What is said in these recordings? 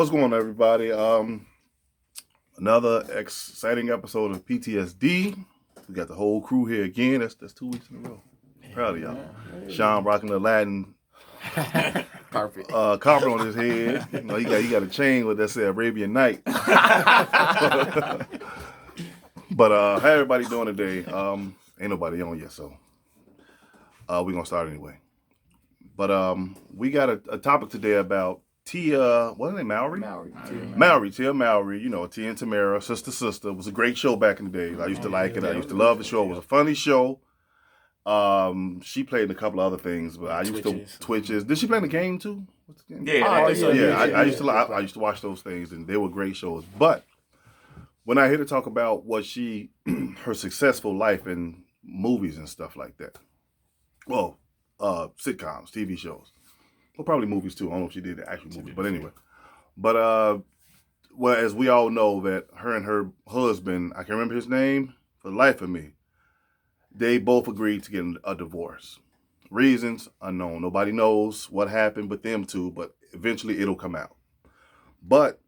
What's going on, everybody? Another exciting episode of PTSD. We got the whole crew here again. That's 2 weeks in a row. Proud of y'all. Yeah. Sean rocking the Latin carpet on his head. You know, he got a chain with that said Arabian Night. But how everybody doing today? Ain't nobody on yet, so we're gonna start anyway. But we got a topic today about Tia, what's her name, Mowry? Tia Mowry, you know, Tia and Tamara, sister. It was a great show back in the day. I used to like it. I used to love the show. It was a funny show. She played in a couple of other things, but I used to Twitches. Did she play in the game too? What's the game? I used to watch those things, and they were great shows. But when I hear to talk about what her successful life in movies and stuff like that, well, sitcoms, TV shows. Well, probably movies too. I don't know if she did the actual movies, but anyway. But well, as we all know, that her and her husband, I can't remember his name for the life of me, they both agreed to get a divorce. Reasons unknown. Nobody knows what happened with them two, but eventually it'll come out. But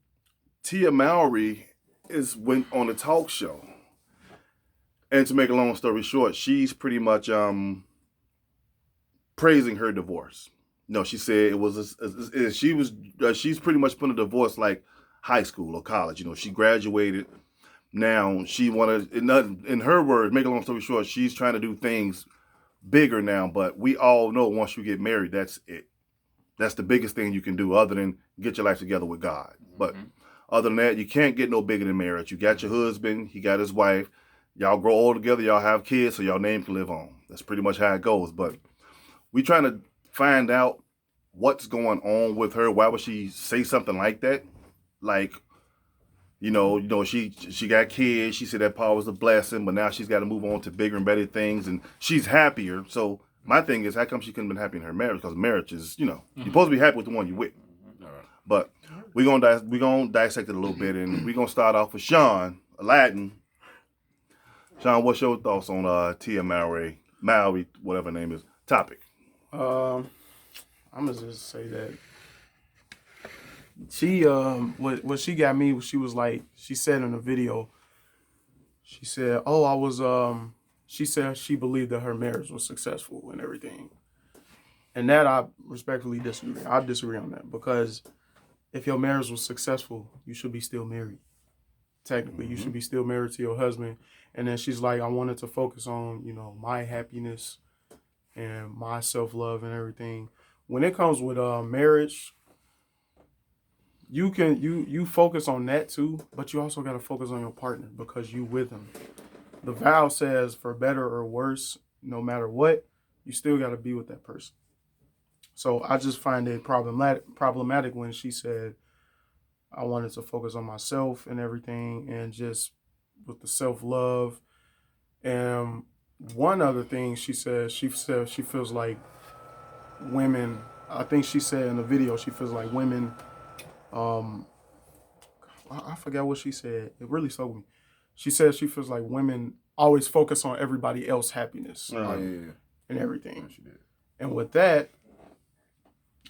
Tia Mowry went on a talk show, and to make a long story short, she's pretty much praising her divorce. No, she said it was she's pretty much putting a divorce like high school or college. You know, she graduated. Now she wanted, in her words, make a long story short, she's trying to do things bigger now. But we all know once you get married, that's it. That's the biggest thing you can do, other than get your life together with God. But other than that, you can't get no bigger than marriage. You got your husband, he got his wife. Y'all grow old together. Y'all have kids, so y'all name can live on. That's pretty much how it goes. But we trying to find out what's going on with her. Why would she say something like that? Like, you know, she got kids. She said that Paul was a blessing, but now she's got to move on to bigger and better things, and she's happier. So my thing is, how come she couldn't have been happy in her marriage? Because marriage is, you're supposed to be happy with the one you're with. But we're gonna dissect it a little bit, and we're gonna start off with Sean, Aladdin. Sean, what's your thoughts on Tia Mowry, whatever her name is, topic? I'm gonna just say that she what she got me, she was like, she said in a video, she said, she said she believed that her marriage was successful and everything. And that I respectfully disagree. I disagree on that, because if your marriage was successful, you should be still married. Technically, you should be still married to your husband. And then she's like, I wanted to focus on, my happiness and my self-love and everything. When it comes with marriage, you focus on that too, but you also got to focus on your partner, because you with them. The vow says, for better or worse, no matter what, you still got to be with that person. So I just find it problematic when she said, I wanted to focus on myself and everything, and just with the self-love. And one other thing she said she feels like women, I think she said in the video, she feels like women, I forgot what she said. It really stuck with me. She said she feels like women always focus on everybody else's happiness and everything. She did. And with that,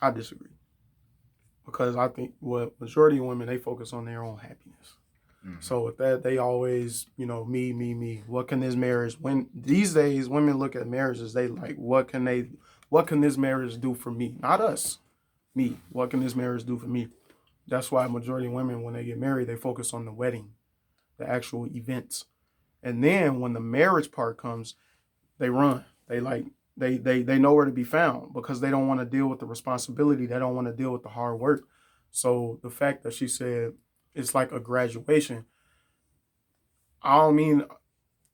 I disagree. Because I think majority of women, they focus on their own happiness. So with that, they always, me. What can this marriage, when these days women look at marriages, they like, what can this marriage do for me? Not us. Me. What can this marriage do for me? That's why majority of women, when they get married, they focus on the wedding, the actual events. And then when the marriage part comes, they run. They know where to be found, because they don't want to deal with the responsibility. They don't want to deal with the hard work. So the fact that she said it's like a graduation, I'm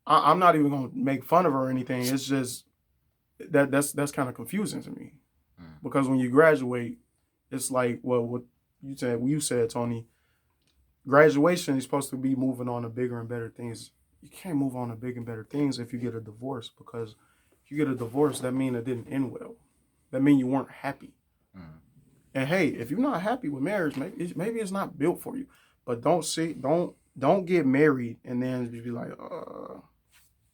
not even going to make fun of her or anything. It's just that's kind of confusing to me, because when you graduate, it's like, well, what you said, Tony, graduation is supposed to be moving on to bigger and better things. You can't move on to bigger and better things if you get a divorce, because if you get a divorce, that means it didn't end well. That means you weren't happy. And hey, if you're not happy with marriage, maybe it's not built for you. But don't get married and then be like,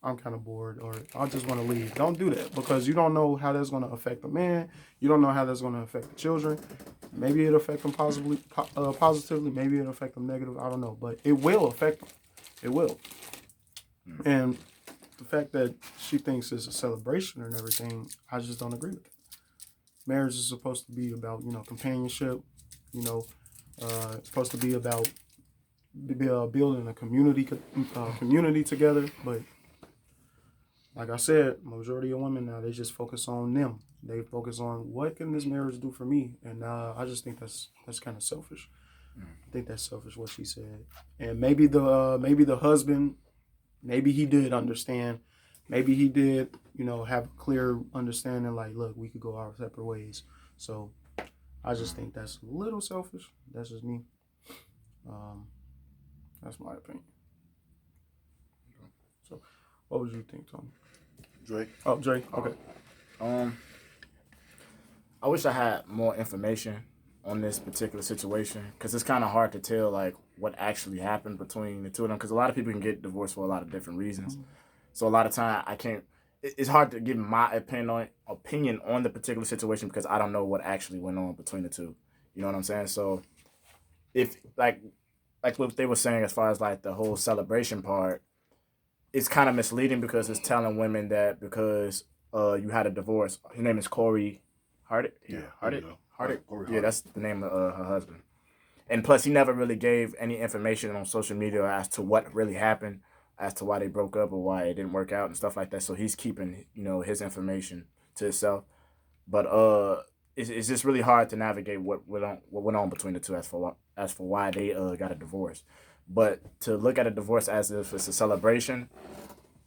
I'm kind of bored, or I just want to leave. Don't do that, because you don't know how that's going to affect the man. You don't know how that's going to affect the children. Maybe it'll affect them positively. Maybe it'll affect them negative. I don't know, but it will affect them. It will. And the fact that she thinks it's a celebration and everything, I just don't agree with it. Marriage is supposed to be about, companionship. It's supposed to be about building a community together. But like I said, majority of women now, they just focus on them. They focus on, what can this marriage do for me? And I just think that's kind of selfish. I think that's selfish what she said. And maybe the husband, maybe he did understand. Maybe he did, have a clear understanding, like, look, we could go our separate ways. So I just think that's a little selfish. That's just me. That's my opinion. So what would you think, Tony? Drake. Oh, Dre. Okay. I wish I had more information on this particular situation, because it's kind of hard to tell like what actually happened between the two of them, because a lot of people can get divorced for a lot of different reasons. So a lot of time I can't. It's hard to give my opinion on the particular situation, because I don't know what actually went on between the two. You know what I'm saying? So if like what they were saying as far as like the whole celebration part, it's kind of misleading, because it's telling women that because you had a divorce. His name is Corey Hardick. Yeah, Hardick. Corey Yeah, Hardick. that's the name of her husband. And plus, he never really gave any information on social media as to what really happened, as to why they broke up or why it didn't work out and stuff like that. So he's keeping, his information to himself. But it's just really hard to navigate what went on between the two as for why they got a divorce. But to look at a divorce as if it's a celebration,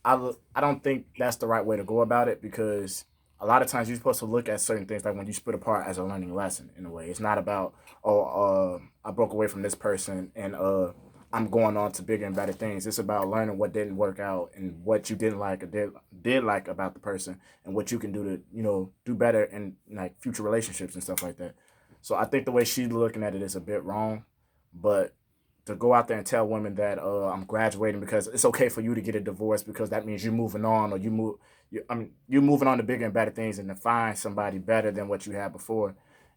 I don't think that's the right way to go about it, because a lot of times you're supposed to look at certain things like when you split apart as a learning lesson in a way. It's not about, I broke away from this person and I'm going on to bigger and better things. It's about learning what didn't work out and what you didn't like or did like about the person, and what you can do to, do better in like future relationships and stuff like that. So I think the way she's looking at it is a bit wrong, but to go out there and tell women that I'm graduating because it's okay for you to get a divorce because that means you're moving on, or you're moving on to bigger and better things and to find somebody better than what you had before,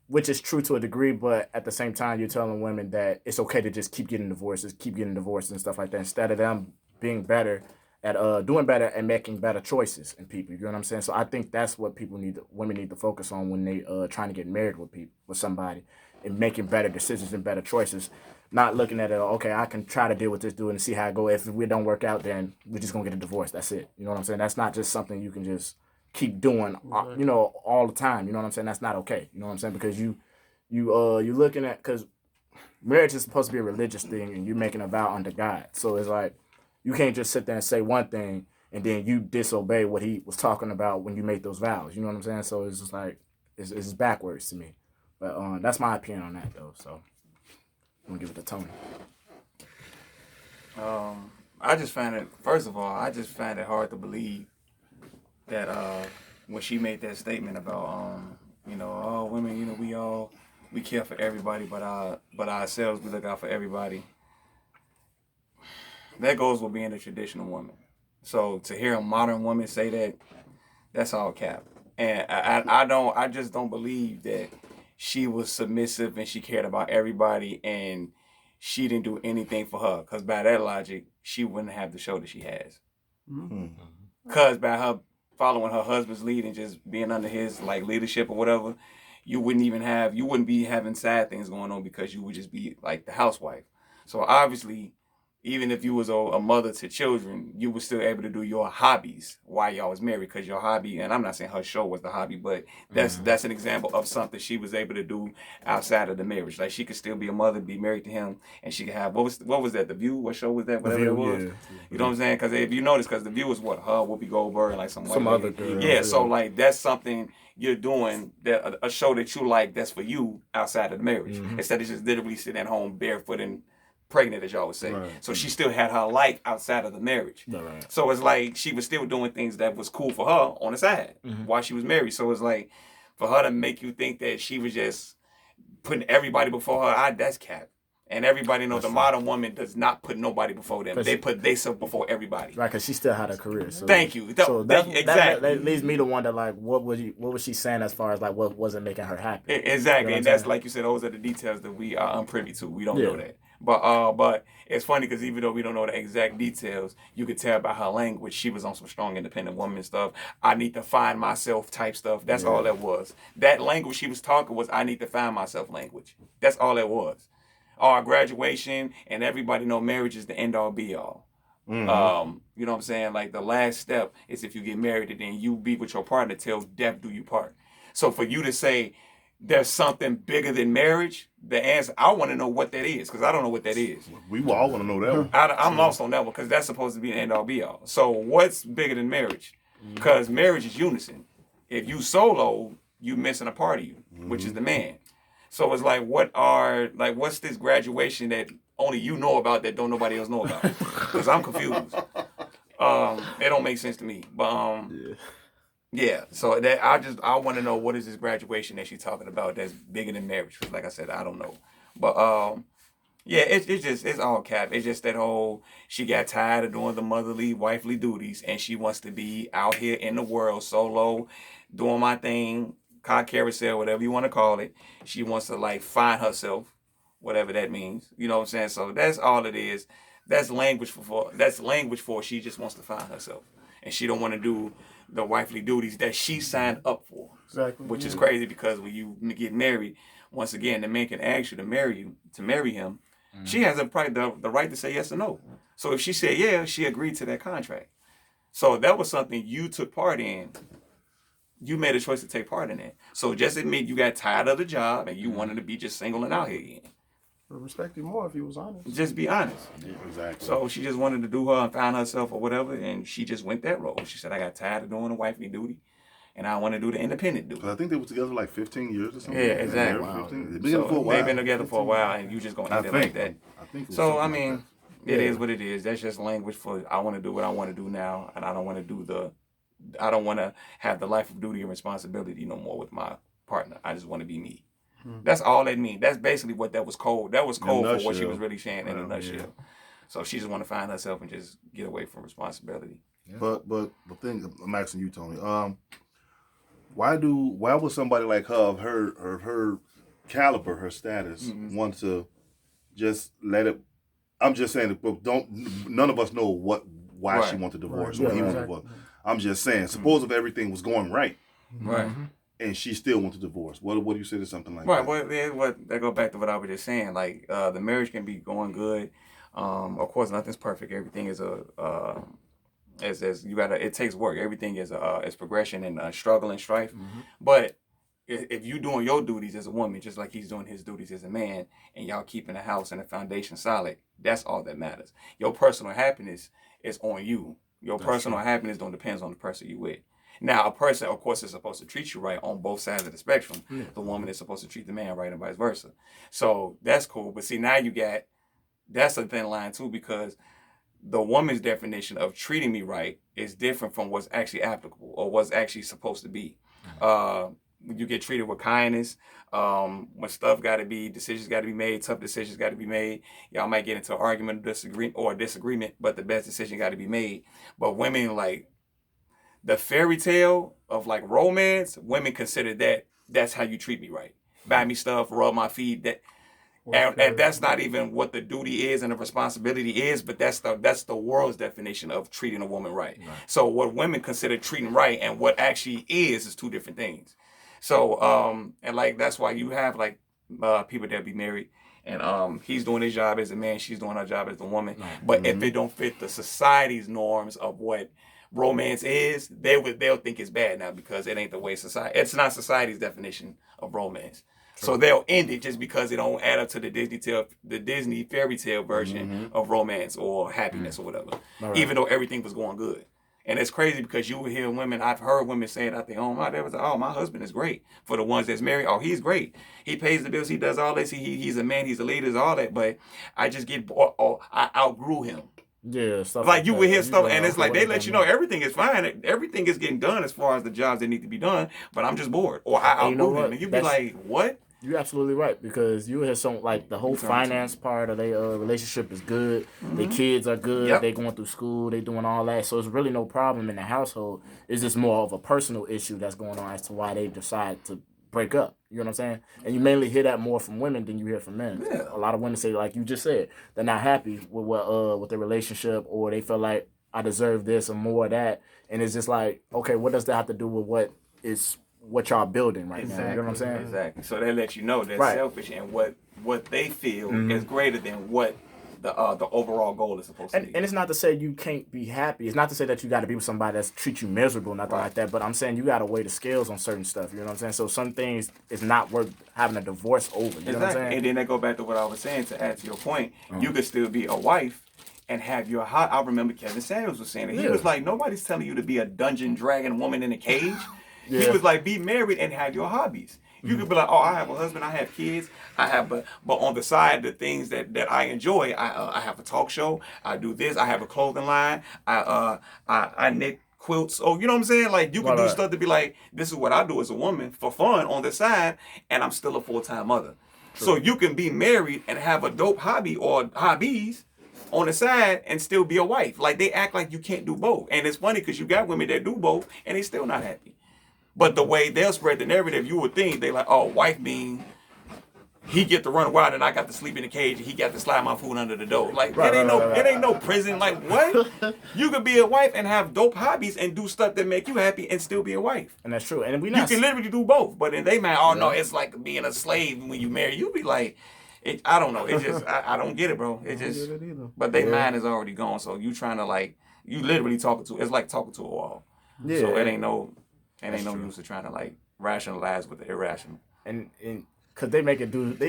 which is true to a degree, but at the same time you're telling women that it's okay to just keep getting divorced and stuff like that, instead of them being better at doing better and making better choices in people. You know what I'm saying? So I think that's what women need to focus on when they trying to get married with somebody, and making better decisions and better choices. Not looking at it, okay, I can try to deal with this dude and see how it go. If we don't work out, then we're just gonna get a divorce. That's it. You know what I'm saying? That's not just something you can just keep doing, all the time. You know what I'm saying? That's not okay. You know what I'm saying? Because you looking at, because marriage is supposed to be a religious thing, and you're making a vow unto God. So it's like you can't just sit there and say one thing and then you disobey what he was talking about when you made those vows. You know what I'm saying? So it's just like it's backwards to me. But that's my opinion on that though. So I'm gonna give it to Tony. I just find it, first of all, hard to believe that when she made that statement about all women, we care for everybody, but ourselves, we look out for everybody. That goes with being a traditional woman. So to hear a modern woman say that, that's all cap. And I just don't believe that she was submissive and she cared about everybody and she didn't do anything for her. Because by that logic, she wouldn't have the show that she has. Because by her following her husband's lead and just being under his like leadership or whatever, you wouldn't be having sad things going on, because you would just be like the housewife. So obviously, even if you was a mother to children, you were still able to do your hobbies while y'all was married, because your hobby, and I'm not saying her show was the hobby, but that's an example of something she was able to do outside of the marriage. Like she could still be a mother, be married to him, and she could have, what was that, The View? What show was that? Whatever it was. Yeah. You know what I'm saying? Because if you notice, because The View was what, her, Whoopi Goldberg, and like some other girl. Yeah, so like that's something you're doing, that a show that you like, that's for you outside of the marriage, instead of just literally sitting at home barefoot and pregnant, as y'all would say. Right. So she still had her life outside of the marriage. Right. So it's like she was still doing things that was cool for her on the side while she was married. So it's like, for her to make you think that she was just putting everybody before her, that's cap. And everybody knows That's the true. modern woman does not put nobody before them. 'Cause They she- put themselves before everybody. Right, because she still had a career. So, Thank you. So Exactly. that leads me to wonder, like, what was she saying as far as like what wasn't making her happy? Exactly, You know and what I'm that's saying? like you said. Those are the details that we are unprivy to. We don't Yeah. know that. But it's funny because even though we don't know the exact details, you could tell by her language she was on some strong independent woman stuff. I need to find myself type stuff. That's all that was. That language she was talking was I need to find myself language. That's all it was. Our graduation and everybody know marriage is the end all be all. You know what I'm saying? Like the last step is if you get married and then you be with your partner till death do you part. So for you to say there's something bigger than marriage, the answer, I want to know what that is because I don't know what that is. We all want to know that one. I'm lost on that one because that's supposed to be the end all be all. So what's bigger than marriage? Because marriage is unison. If you solo, you missing a part of you, which is the man. So it's like, what's this graduation that only you know about that don't nobody else know about? Because I'm confused. It don't make sense to me. But yeah. So that I want to know what is this graduation that she's talking about that's bigger than marriage? Because like I said, I don't know. But yeah, it's all cap. It's just that whole she got tired of doing the motherly, wifely duties, and she wants to be out here in the world solo, doing my thing, car carousel, whatever you want to call it. She wants to like find herself, whatever that means. You know what I'm saying? So that's all it is. That's language for she just wants to find herself, and she don't want to do the wifely duties that she signed up for. Exactly. Which is crazy because when you get married, once again, the man can ask you to marry him. She has probably the right to say yes or no. So if she said yeah, she agreed to that contract. So that was something you took part in. You made a choice to take part in it. So just admit you got tired of the job and you wanted to be just single and out here again. I respect you more if you was honest. Just be honest. Yeah, exactly. So she just wanted to do her and find herself or whatever, and she just went that road. She said, I got tired of doing the wifely duty, and I want to do the independent duty. 'Cause I think they were together like 15 years or something. Yeah, exactly. Wow. They've been So together for a while. they've been together for a while, and you just gonna end it like that. I think. It was So I something like mean, that. it is what it is. That's just language for I want to do what I want to do now, and I don't want to have the life of duty and responsibility no more with my partner. I just want to be me. That's all that means. That's basically what that was cold. That was cold for what she was really saying in a nutshell. Yeah. So she just want to find herself and just get away from responsibility. Yeah. But the thing I'm asking you, Tony, why would somebody like her of her caliber, her status, want to just let it? I'm just saying, but none of us know why she wanted divorce. Right. Or he wanted divorce. I'm just saying, suppose if everything was going right, Right. and she still wants a divorce, what do you say to something like Right. that? Well, that go back to what I was just saying. Like the marriage can be going good. Of course, nothing's perfect. Everything is as you gotta. It takes work. Everything is progression and struggle and strife. But if you doing your duties as a woman, just like he's doing his duties as a man, and y'all keeping the house and the foundation solid, that's all that matters. Your personal happiness is on you. Your personal happiness don't depends on the person you with. Now, a person, of course, is supposed to treat you right on both sides of the spectrum. Yeah. The woman is supposed to treat the man right and vice versa. So that's cool. But see, now that's a thin line too, because the woman's definition of treating me right is different from what's actually applicable or what's actually supposed to be. You get treated with kindness. When decisions got to be made, tough decisions got to be made. Y'all might get into an argument or disagreement, but the best decision got to be made. But women, like the fairy tale of like romance, women consider that's how you treat me right. Buy me stuff, rub my feet. And that's not even what the duty is and the responsibility is, but that's the world's definition of treating a woman right. So what women consider treating right and what actually is two different things. So and like that's why you have like people that be married and he's doing his job as a man, she's doing her job as a woman. But if it don't fit the society's norms of what romance is, they'll think it's bad now because it ain't the way it's not society's definition of romance. So they'll end it just because it don't add up to the Disney fairy tale version of romance or happiness or whatever. Right. Even though everything was going good. And it's crazy because you would hear women, I've heard women saying, I think, my husband is great. For the ones that's married, he's great. He pays the bills, he does all this, he's a man, he's a leader, all that, but I just I outgrew him. Yeah, stuff like you would hear stuff, and it's like they let you know everything is fine, everything is getting done as far as the jobs that need to be done, but I'm just bored, or I outgrew him, and you'd be like, what? You're absolutely right, because you hear some like the whole finance part of their relationship is good. Their kids are good. Yep. They going through school. They doing all that. So it's really no problem in the household. It's just more of a personal issue that's going on as to why they decide to break up. You know what I'm saying? And you mainly hear that more from women than you hear from men. Yeah. A lot of women say, like you just said, they're not happy with what with their relationship, or they feel like I deserve this or more of that. And it's just like, okay, what does that have to do with what y'all building right now? You know what I'm saying? Exactly. So they let you know they're Right. selfish, and what they feel is greater than what the overall goal is supposed to be. And it's not to say you can't be happy. It's not to say that you got to be with somebody that's treat you miserable, nothing like that. But I'm saying you got to weigh the scales on certain stuff. You know what I'm saying? So some things is not worth having a divorce over. You know what I'm saying? And then they go back to what I was saying to add to your point. You could still be a wife and have your hot. I remember Kevin Samuels was saying it. He was like, nobody's telling you to be a dungeon dragon woman in a cage. He was like, be married and have your hobbies. You could be like, oh, I have a husband, I have kids, but on the side, the things that I enjoy, I have a talk show, I do this, I have a clothing line, I knit quilts. Oh, you know what I'm saying? Like you can do stuff to be like, this is what I do as a woman for fun on the side, and I'm still a full-time mother. True. So you can be married and have a dope hobby or hobbies on the side and still be a wife. Like they act like you can't do both, and it's funny because you got women that do both and they still not happy. But the way they'll spread the narrative, you would think they like, oh, wife mean he get to run wild and I got to sleep in the cage and he got to slide my food under the door. Like it ain't no prison. Like what? You could be a wife and have dope hobbies and do stuff that make you happy and still be a wife. And that's true. And you can literally do both. But in they mind, oh no, it's like being a slave when you marry. You be like, I don't know. It just I don't get it, bro. It just but their mind is already gone. So you trying to like you literally it's like talking to a wall. Yeah. So it ain't no use to trying to like rationalize with the irrational. And because they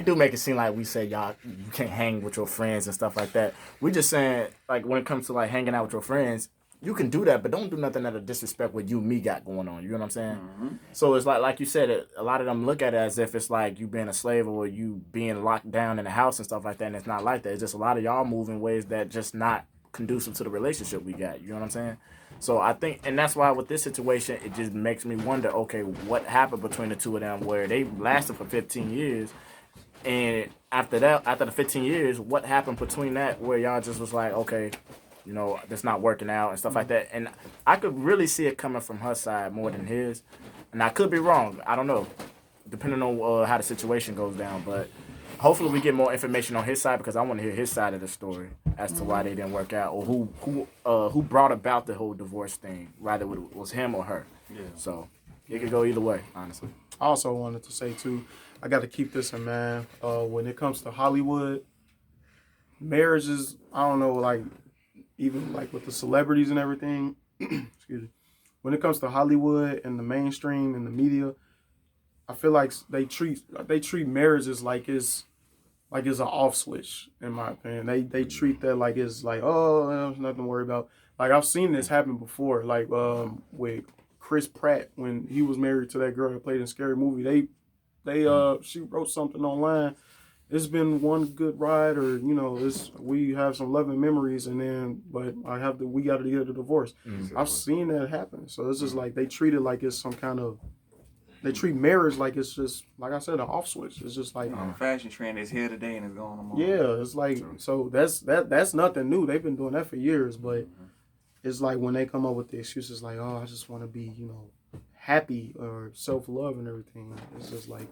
do make it seem like we say y'all you can't hang with your friends and stuff like that. We just saying like when it comes to like hanging out with your friends, you can do that, but don't do nothing that'll disrespect what you and me got going on. You know what I'm saying? Mm-hmm. So it's like you said, a lot of them look at it as if it's like you being a slave or you being locked down in the house and stuff like that. And it's not like that. It's just a lot of y'all move in ways that just not conducive to the relationship we got. You know what I'm saying? So I think, and that's why with this situation, it just makes me wonder, okay, what happened between the two of them where they lasted for 15 years. And after the 15 years, what happened between that where y'all just was like, okay, you know, that's not working out and stuff like that. And I could really see it coming from her side more than his. And I could be wrong. I don't know, depending on how the situation goes down. But hopefully we get more information on his side because I want to hear his side of the story as to why they didn't work out or who brought about the whole divorce thing, whether it was him or her. Yeah. So it could go either way, honestly. I also wanted to say too, I got to keep this in mind. When it comes to Hollywood, marriages, I don't know, like even like with the celebrities and everything. Excuse me. When it comes to Hollywood and the mainstream and the media, I feel like they treat marriages like it's an off switch, in my opinion. They treat that like it's like, oh, there's nothing to worry about. Like I've seen this happen before, like with Chris Pratt when he was married to that girl that played in Scary Movie. She wrote something online. It's been one good ride, or you know, we have some loving memories, but we got to get a divorce. Mm-hmm. I've seen that happen. So it's just like they treat it like it's some kind of. They treat marriage like it's just, like I said, an off switch. It's just like fashion trend is here today and it's gone tomorrow. Yeah, it's like so that's nothing new. They've been doing that for years, but it's like when they come up with the excuses like, oh, I just want to be, you know, happy or self-love and everything. It's just like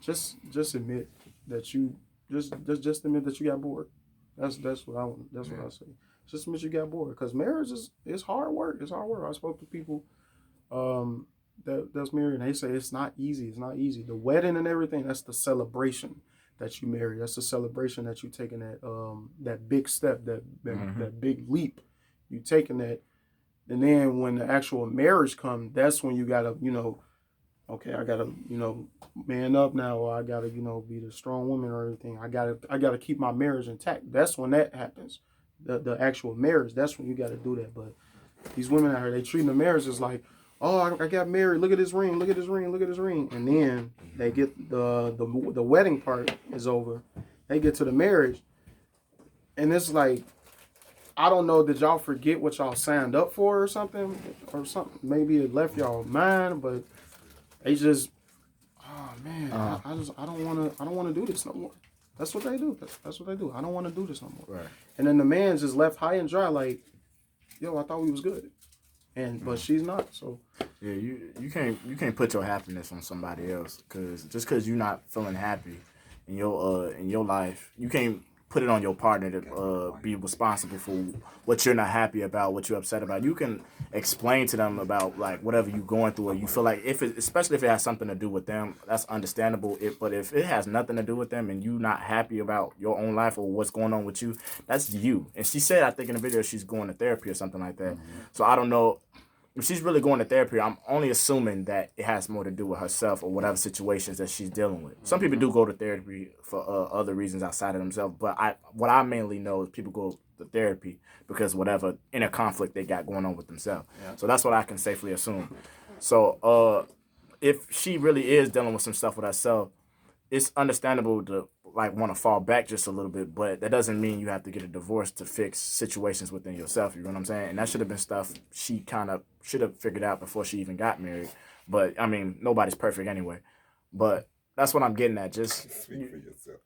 just admit that you just admit that you got bored. That's what I say. Just admit you got bored because marriage is hard work. It's hard work. I spoke to people that's married, and they say it's not easy. It's not easy. The wedding and everything, that's the celebration that you marry. That's the celebration that you taking that big step, that big leap. You taking that, and then when the actual marriage comes, that's when you gotta, you know, okay, I gotta, you know, man up now, or I gotta, you know, be the strong woman or everything. I gotta keep my marriage intact. That's when that happens. The actual marriage, that's when you gotta do that. But these women out here, they treating the marriage as like, oh, I got married. Look at this ring. Look at this ring. Look at this ring. And then they get the wedding part is over. They get to the marriage, and it's like, I don't know. Did y'all forget what y'all signed up for or something? Maybe it left y'all mind, but they just, oh man, I don't want to do this no more. That's what they do. That's what they do. I don't want to do this no more. Right. And then the man's just left high and dry, like, yo, I thought we was good, but she's not. So Yeah, you can't put your happiness on somebody else, because you're not feeling happy in your life, you can't put it on your partner to be responsible for what you're not happy about, what you're upset about. You can explain to them about like whatever you're going through, or you feel like especially if it has something to do with them, that's understandable. But if it has nothing to do with them and you're not happy about your own life or what's going on with you, that's you. And she said, I think in the video, she's going to therapy or something like that. Mm-hmm. So I don't know. If she's really going to therapy, I'm only assuming that it has more to do with herself or whatever situations that she's dealing with. Some people do go to therapy for other reasons outside of themselves, but what I mainly know is people go to therapy because whatever inner conflict they got going on with themselves. Yeah. So that's what I can safely assume. So if she really is dealing with some stuff with herself, it's understandable to like want to fall back just a little bit, but that doesn't mean you have to get a divorce to fix situations within yourself. You know what I'm saying? And that should have been stuff she kind of should have figured out before she even got married. But I mean, nobody's perfect anyway. But that's what I'm getting at. Just speak for yourself.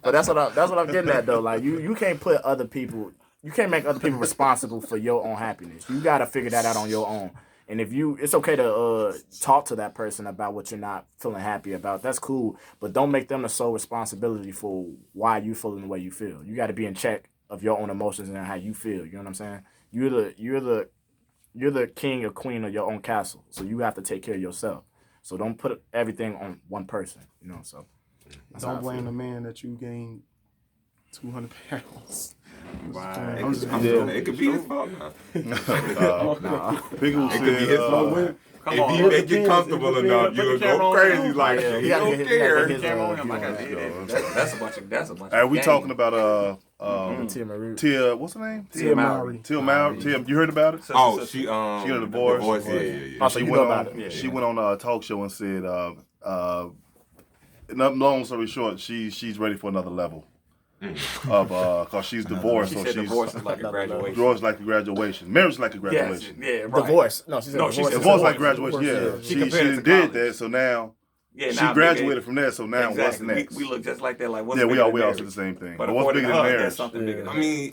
But that's what I'm getting at though. Like you can't put other people, you can't make other people responsible for your own happiness. You got to figure that out on your own. And it's okay to talk to that person about what you're not feeling happy about. That's cool, but don't make them the sole responsibility for why you feeling the way you feel. You got to be in check of your own emotions and how you feel. You know what I'm saying? You're the king or queen of your own castle, so you have to take care of yourself. So don't put everything on one person. You know, so don't blame the man that you gained 200 pounds. Wow. It could be his fault now. People It could be his fault. Come If on, you make it comfortable enough, you'll go crazy like Yeah, you he gotta don't get- care. he gotta get his, I gotta hear that. That's a bunch of. Are we game. talking about Tia Marie. Tia? What's her name? Tia Mowry. Tia Mowry. Tia, you heard about it? Oh, she She got a divorce. Yeah. Oh, so She you went know on. about it. She went on a talk show and said, long story short, she's ready for another level of because she's divorced, She so said she's divorce is like a graduation. divorce like a graduation, marriage like a Yes, graduation. yeah, right. Divorce. No, she said No, she divorce. said Divorce like Divorce. graduation. Yeah, She she compared it to did college. that, so now Yeah, she now graduated from that. So now what's exactly. next? We look just like that. Like what's Yeah, we bigger all than said marriage? the same thing. But But what's according bigger to than her, marriage? that's something bigger. I Than mean,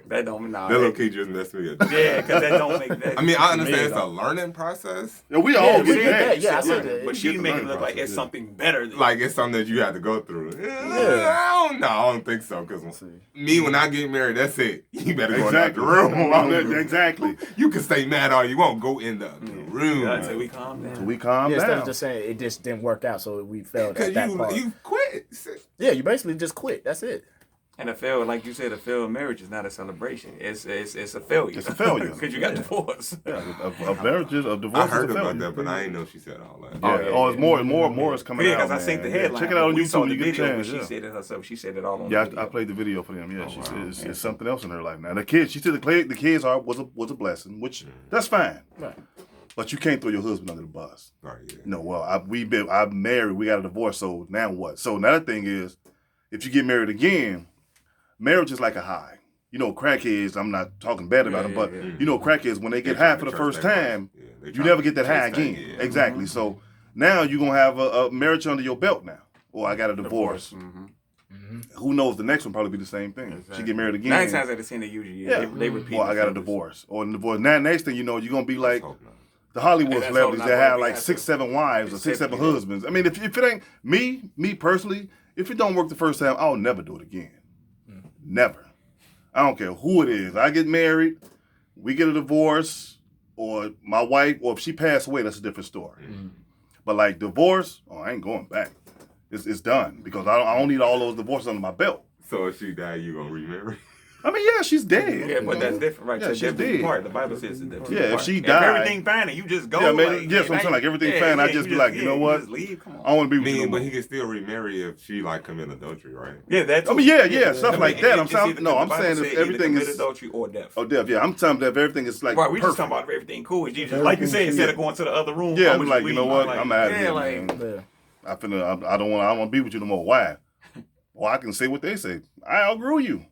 that don't that little kid just messed me up. Yeah, because that don't make that. I mean, I To me, understand it it's a don't. learning process. Yeah, we Yeah, all we get did that. that. Yeah, I said that. But she It's a make it learning look like process, it's yeah. something better. Than Like it's something that you have to go through. I don't know. I don't think so. Because me, when I get married, that's it. You better go out the room. Exactly. You can stay mad all you want. Go in the room. Until we calm down. We calm Yeah, instead down. of just saying it just didn't work out, so we failed Because at that part. you quit. Yeah, you basically just quit. That's it. And a failed, like you said, a failed marriage is not a celebration. It's a failure. It's a failure. Because you got divorced. Yeah, of marriages, of divorce. I heard is a about failure. that, but I didn't know she said all that. Yeah. Oh, it's more is coming Yeah, out. because I seen the man. headline. Check it out on We YouTube saw when the you get a video, chance. but Yeah. she said it herself. She said it all on Yeah, the video. I played the video for them. Yeah, Oh, she wow. said it's something else in her life now. The kids, she said the kids was a blessing, which that's fine. Right. But you can't throw your husband under the bus. Right, yeah. No, well, I'm married. We got a divorce. So now what? So another thing is, if you get married again, marriage is like a high. You know, crackheads. I'm not talking bad about them, but you know, crackheads when they get high for the first time, you never get that high again. Yeah. Exactly. So now you're gonna have a marriage under your belt now. Or I got a divorce. Who knows? The next one probably be the same thing. Exactly. She get married again. 9 times out of 10 they usually they repeat. Well, I got a themselves. divorce. Or a divorce. Now, next thing you know, you're gonna be like Hope not. the Hollywood Hey, that's celebrities all that not have what we like got 6, to- 7 wives or 6, 7 Exactly. husbands. I mean, if it ain't me personally, if it don't work the first time, I'll never do it again. Never. I don't care who it is. I get married, we get a divorce, or my wife, or if she passed away, that's a different story. But like divorce, I ain't going back. It's done because I don't need all those divorces under my belt. So if she died, you gonna remarry? I mean, yeah, she's dead. Yeah, but that's different, right? Yeah, So she's that's different dead. part. The Bible says it's a different Yeah, if part. she If died- everything fine and you just go. Yeah, man, like, yes, I'm saying, like, everything fine, I just be like, you know what? Just leave. Come on. I want to be I with you. mean, no but more. he can still remarry if she like commit adultery, right? Yeah, that's. I mean, yeah, stuff like that. I'm It's saying, either- no, the I'm Bible saying said if either everything commit is, adultery or death. oh, death, yeah, I'm telling that if everything is like Right, we just perfect. talking about if everything cool. You just, like you said, instead of going to the other room. Yeah, I'ma I'm just like, you know leave. what? Like, I'm out of yeah, here, like, man. Yeah. I don't want to be with you no more. Why? Well, I can say what they say. I outgrew you.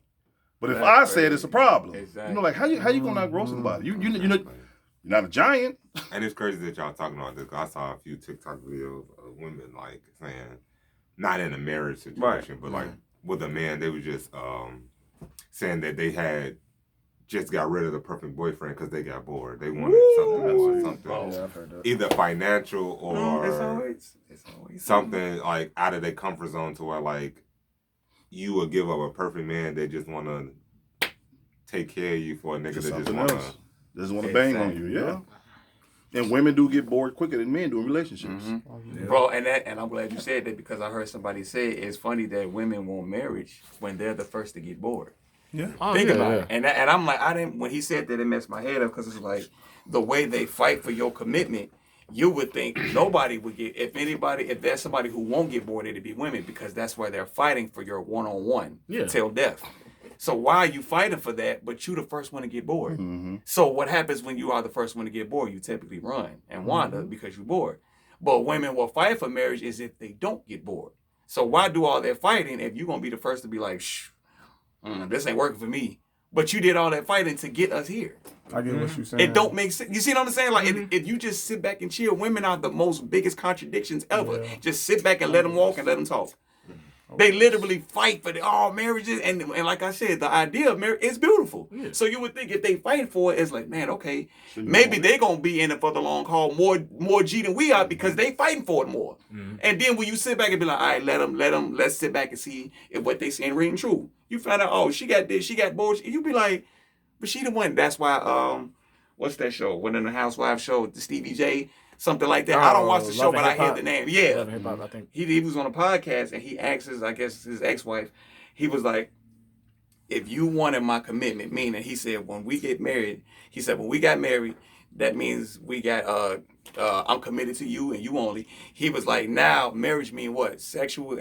But if That's I say it, crazy. it's a problem. Exactly. You know, like how you gonna outgrow somebody? You know, You're not a giant. And it's crazy that y'all talking about this. 'Cause I saw a few TikTok videos of women like saying, not in a marriage situation, but like with a man, they were just saying that they had just got rid of the perfect boyfriend because they got bored. They wanted something more, something Yeah, I've heard that. either financial or it's always something like out of their comfort zone to where like you would give up a perfect man that just want to take care of you for a nigga Just that just something want else. to. Just want to bang on you, yeah. And women do get bored quicker than men do in relationships. Bro, and I'm glad you said that because I heard somebody say it's funny that women want marriage when they're the first to get bored. Yeah. Think about it. And I'm like, when he said that, it messed my head up because it's like the way they fight for your commitment, you would think nobody would get, if there's somebody who won't get bored, it'd be women because that's where they're fighting for your one-on-one till death. So why are you fighting for that, but you the first one to get bored? So what happens when you are the first one to get bored? You typically run and wander because you're bored. But women will fight for marriage is if they don't get bored. So why do all that fighting if you're going to be the first to be like, shh, this ain't working for me. But you did all that fighting to get us here. I get what you're saying. It don't make sense. You see what I'm saying? Like, if you just sit back and chill, women are the most biggest contradictions ever. Yeah. Just sit back and let them walk and let them talk. They literally fight for marriages. And like I said, the idea of marriage is beautiful. Yeah. So you would think if they fight for it, it's like, man, okay, maybe they're going to be in it for the long haul more G than we are because they fighting for it more. And then when you sit back and be like, all right, let's sit back and see if what they saying ring true. You find out, oh, she got this, she got bullshit. You be like, but she the one. That's why, what's that show? One of the Housewives show, the Stevie J, something like that. I don't watch the show, but I hear the name. Yeah. Love and Hip Hop, I think. He was on a podcast and he asked his ex-wife, he was like, if you wanted my commitment, meaning he said, when we get married, he said, when we got married, that means we got, I'm committed to you and you only. He was like, now marriage mean what? Sexual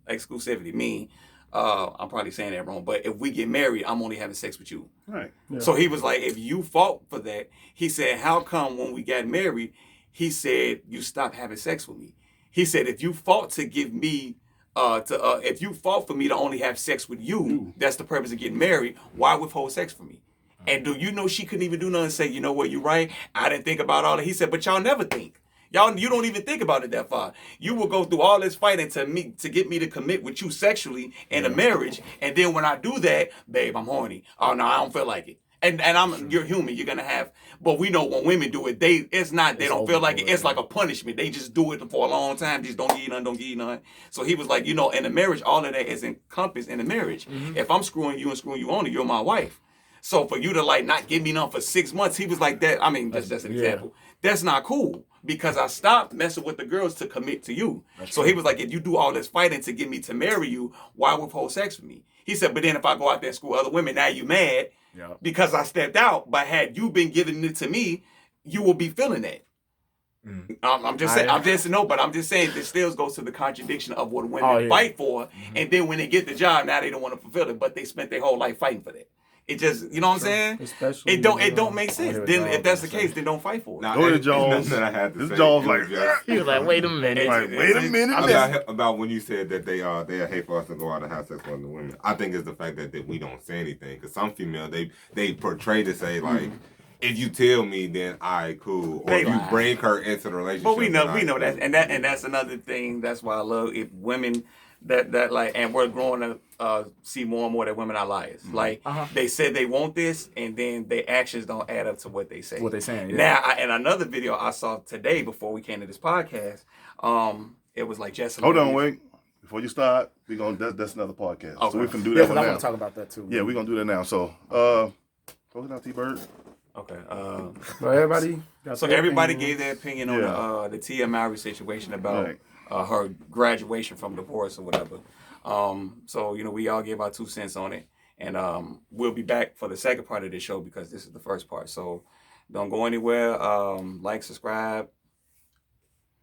exclusivity mean, I'm probably saying that wrong, but if we get married, I'm only having sex with you. Right. Yeah. So he was like, if you fought for that, he said, how come when we got married, he said, you stopped having sex with me? He said, if you fought to give me, if you fought for me to only have sex with you, that's the purpose of getting married, why withhold sex from me? And do you know she couldn't even do nothing and say, you know what, you're right, I didn't think about all that. He said, but y'all never think. You don't even think about it that far. You will go through all this fighting to get me to commit with you sexually in a marriage, and then when I do that, babe, I'm horny. Oh no, I don't feel like it. And you're human. You're gonna have, but we know when women do it, they don't feel like it. It's like a punishment. They just do it for a long time. Just don't give you none. So he was like, in a marriage, all of that is encompassed in the marriage. If I'm screwing you and screwing you only, you're my wife. So for you to like not give me none for 6 months, he was like that. I mean, that's an example. That's not cool because I stopped messing with the girls to commit to you. So he was like, if you do all this fighting to get me to marry you, why withhold sex with me? He said, but then if I go out there and screw other women, now you mad because I stepped out. But had you been giving it to me, you will be feeling that. I'm just saying this still goes to the contradiction of what women fight for. And then when they get the job, now they don't want to fulfill it, but they spent their whole life fighting for that. It just, you know what I'm saying? Especially it don't make sense. Then if that's the case, then don't fight for it. Now, Go ahead, Jones. This Jones like, he was like, wait a minute. Like, wait a minute. About when you said that they hate for us to go out and have sex with the women. I think it's the fact that we don't say anything. Because some females, they portray to say like, if you tell me, then all right, cool. Or if you bring her into the relationship. But we know that, and that's another thing. That's why I love if women that like, and we're growing to see more and more that women are liars. Like they said they want this, and then their actions don't add up to what they say. What they saying? Yeah. Now, in another video I saw today before we came to this podcast, it was like just hold on, wait. Before you start, that's another podcast. Okay. So we can do that one now. I want to talk about that too. Yeah, we're gonna do that now. So go ahead now, T-Bird. Okay. But everybody gave their opinion on the Tia Mowry situation about her graduation from divorce or whatever. So we all gave our 2 cents on it, and we'll be back for the second part of this show because this is the first part. So don't go anywhere. Like, subscribe.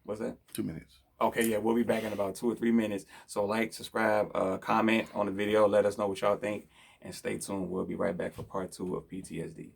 What's that? 2 minutes. Okay, yeah, we'll be back in about 2 or 3 minutes. So like, subscribe, comment on the video, let us know what y'all think, and stay tuned. We'll be right back for part 2 of PTSD.